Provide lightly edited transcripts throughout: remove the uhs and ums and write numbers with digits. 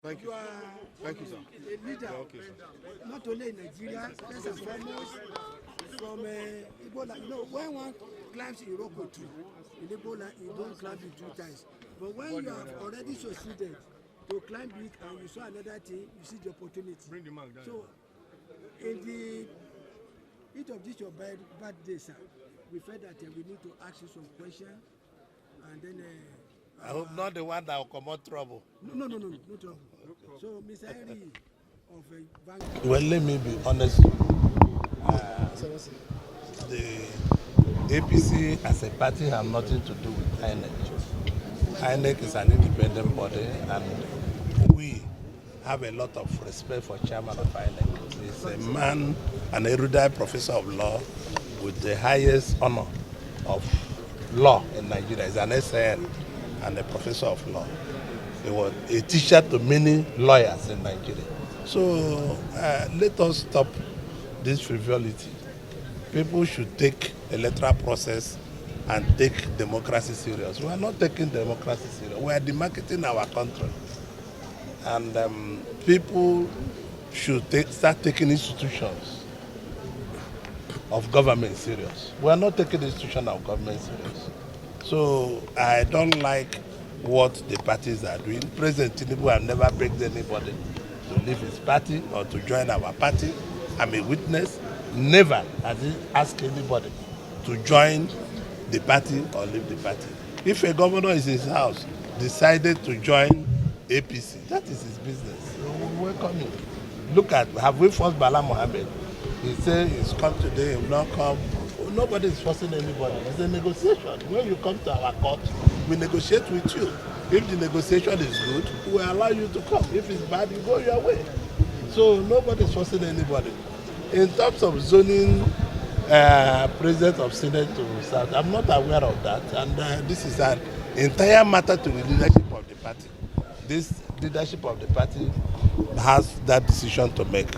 Thank you. Thank you, sir. A leader, Okay, sir. not only in Nigeria, first and foremost, from Ebola. You know, when one climbs Iroko too, in Ebola, you don't climb it 2 times. But when you have already succeeded to climb it and you saw another thing, you see the opportunity. Bring the mark down. So, in the heat of this your bad day, sir, we felt that we need to ask you some questions, and then. I hope not the one that will come out trouble. No trouble. So, Mr. Henry of Vanguard. Well, let me be honest. The APC as a party have nothing to do with INEC. INEC is an independent body, and we have a lot of respect for chairman of INEC. He's a man, an erudite professor of law with the highest honor of law in Nigeria. He's an SN and a professor of law. He was a teacher to many lawyers in Nigeria. So let us stop this frivolity. People should take electoral process and take democracy serious. We are not taking democracy serious. We are demarketing our country. And people should start taking institutions of government serious. We are not taking the institution of government serious. So I don't like what the parties are doing. President Tinubu has never begged anybody to leave his party or to join our party. I'm a witness. Never has he asked anybody to join the party or leave the party. If a governor is in his house, decided to join APC, that is his business. We welcome him. Look at, have we forced Bala Mohammed? He said he's come today, he will not come. Nobody is forcing anybody. It's a negotiation. When you come to our court, we negotiate with you. If the negotiation is good, we will allow you to come. If it's bad, you go your way. So nobody is forcing anybody. In terms of zoning president of Senate to South, I'm not aware of that. And this is an entire matter to the leadership of the party. This leadership of the party has that decision to make.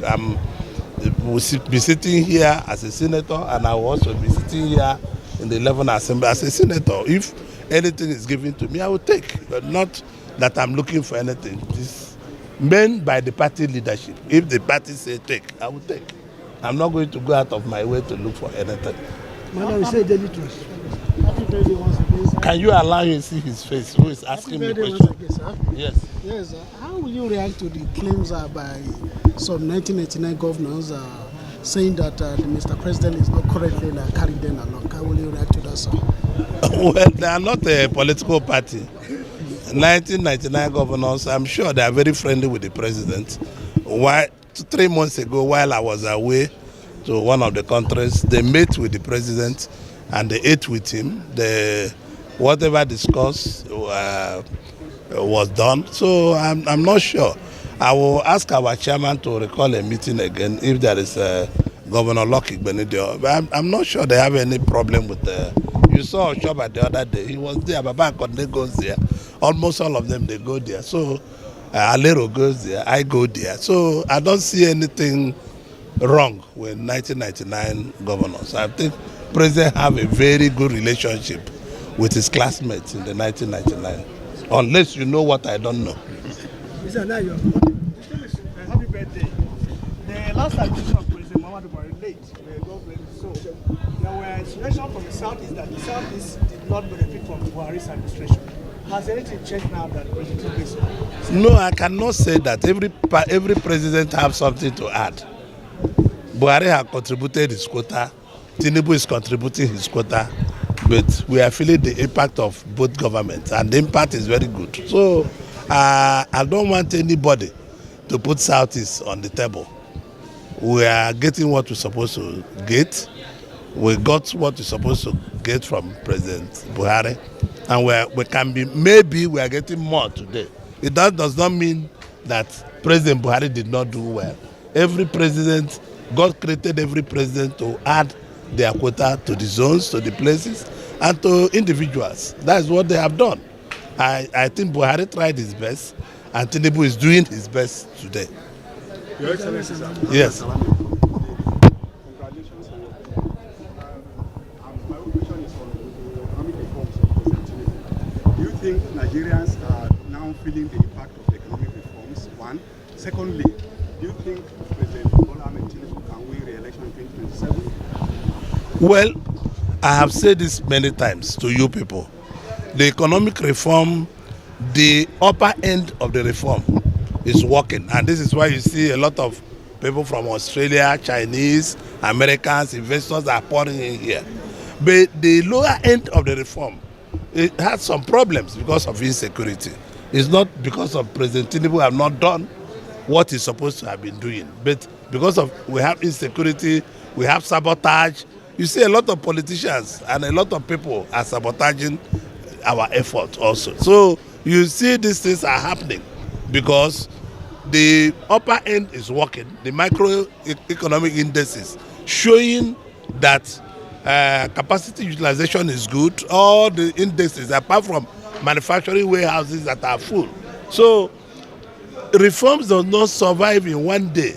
Will be sitting here as a senator, and I will also be sitting here in the 11th Assembly as a senator. If anything is given to me, I will take, but not that I'm looking for anything. It's meant by the party leadership. If the party say take, I will take. I'm not going to go out of my way to look for anything. Madam, you say daily trust. Happy birthday once again, sir. Can you allow him to see his face? Who is asking me the question? Again, sir. Yes. Yes. How will you react to the claims by some 1999 governors saying that Mr. President is not currently carrying them along? How will you react to that, sir? Well, they are not a political party. 1999 governors, I'm sure they are very friendly with the president. 3 months ago, while I was away to one of the countries, they met with the president and they ate with him. Whatever discussed was done. So I'm not sure. I will ask our chairman to recall a meeting again if there is Governor Lucky Benedio. But I'm not sure they have any problem with you saw Oshoba the other day. He was there. Baba Konde goes there. Almost all of them, they go there. So Alero goes there. I go there. So I don't see anything wrong with 1999 governors. I think President have a very good relationship with his classmates in the 1999. Unless you know what I don't know. Mr. Nayo. Happy birthday. The last administration of President Muhammadu Buhari late, God bless his soul. There were insinuations from the Southeast that the Southeast did not benefit from Buhari's administration. Has anything changed now that President Tinubu is? No, I cannot say that. Every president has something to add. Buhari has contributed his quota. Tinubu is contributing his quota. But we are feeling the impact of both governments, and the impact is very good. So I don't want anybody to put Southeast on the table. We are getting what we're supposed to get. We got what we're supposed to get from President Buhari, and we can be, maybe we are getting more today. That does not mean that President Buhari did not do well. Every president, God created every president to add their quota to the zones, to the places, and to individuals. That is what they have done. I think Buhari tried his best, and Tinubu is doing his best today. Your Excellency, sir. Yes. Congratulations on your birthday. My own question is on the economic reforms of President Tinubu. Do you think Nigerians are now feeling the impact of the economic reforms? one. Secondly, do you think President Bola Ahmed Tinubu can win re-election in 2027? Well, I have said this many times to you people. The economic reform, the upper end of the reform is working. And this is why you see a lot of people from Australia, Chinese, Americans, investors are pouring in here. But the lower end of the reform, it has some problems because of insecurity. It's not because of President Tinubu have not done what he's supposed to have been doing, but because of we have insecurity, we have sabotage. You see a lot of politicians and a lot of people are sabotaging our effort also. So you see these things are happening because the upper end is working, the microeconomic indices showing that capacity utilization is good. All the indexes, apart from manufacturing warehouses that are full. So reforms do not survive in one day.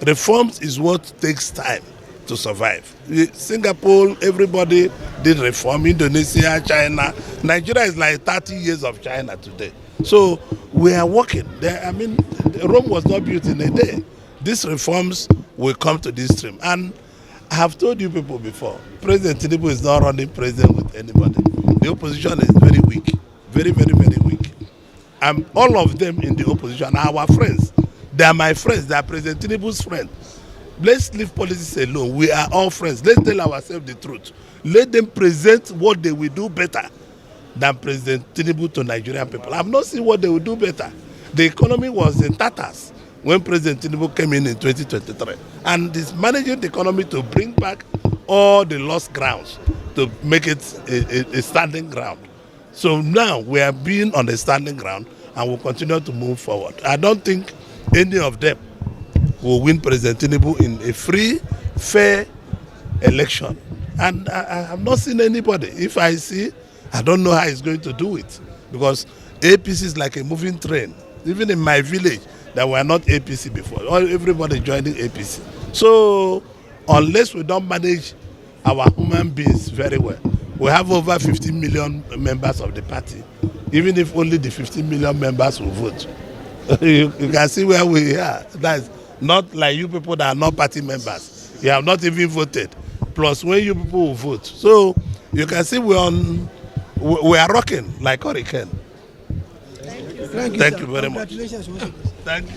Reforms is what takes time to survive. Singapore, everybody did reform. Indonesia, China. Nigeria is like 30 years of China today. So we are working. I mean, Rome was not built in a day. These reforms will come to this stream. And I have told you people before, President Tinubu is not running president with anybody. The opposition is very weak. Very, very, very weak. And all of them in the opposition are our friends. They are my friends. They are President Tinubu's friends. Let's leave politics alone. We are all friends. Let's tell ourselves the truth. Let them present what they will do better than President Tinubu to Nigerian people. I've not seen what they will do better. The economy was in tatters when President Tinubu came in 2023. And is managing the economy to bring back all the lost grounds to make it a standing ground. So now we are being on the standing ground and will continue to move forward. I don't think any of them will win President Tinubu in a free, fair election. And I have not seen anybody. If I see, I don't know how he's going to do it. Because APC is like a moving train. Even in my village, there were not APC before. Everybody joining APC. So unless we don't manage our human beings very well, we have over 15 million members of the party. Even if only the 15 million members will vote, you can see where we are. That's not like you people that are not party members. You have not even voted. Plus, when you people will vote, so you can see we are rocking like hurricane. Thank you Thank you very much. Congratulations. Thank you.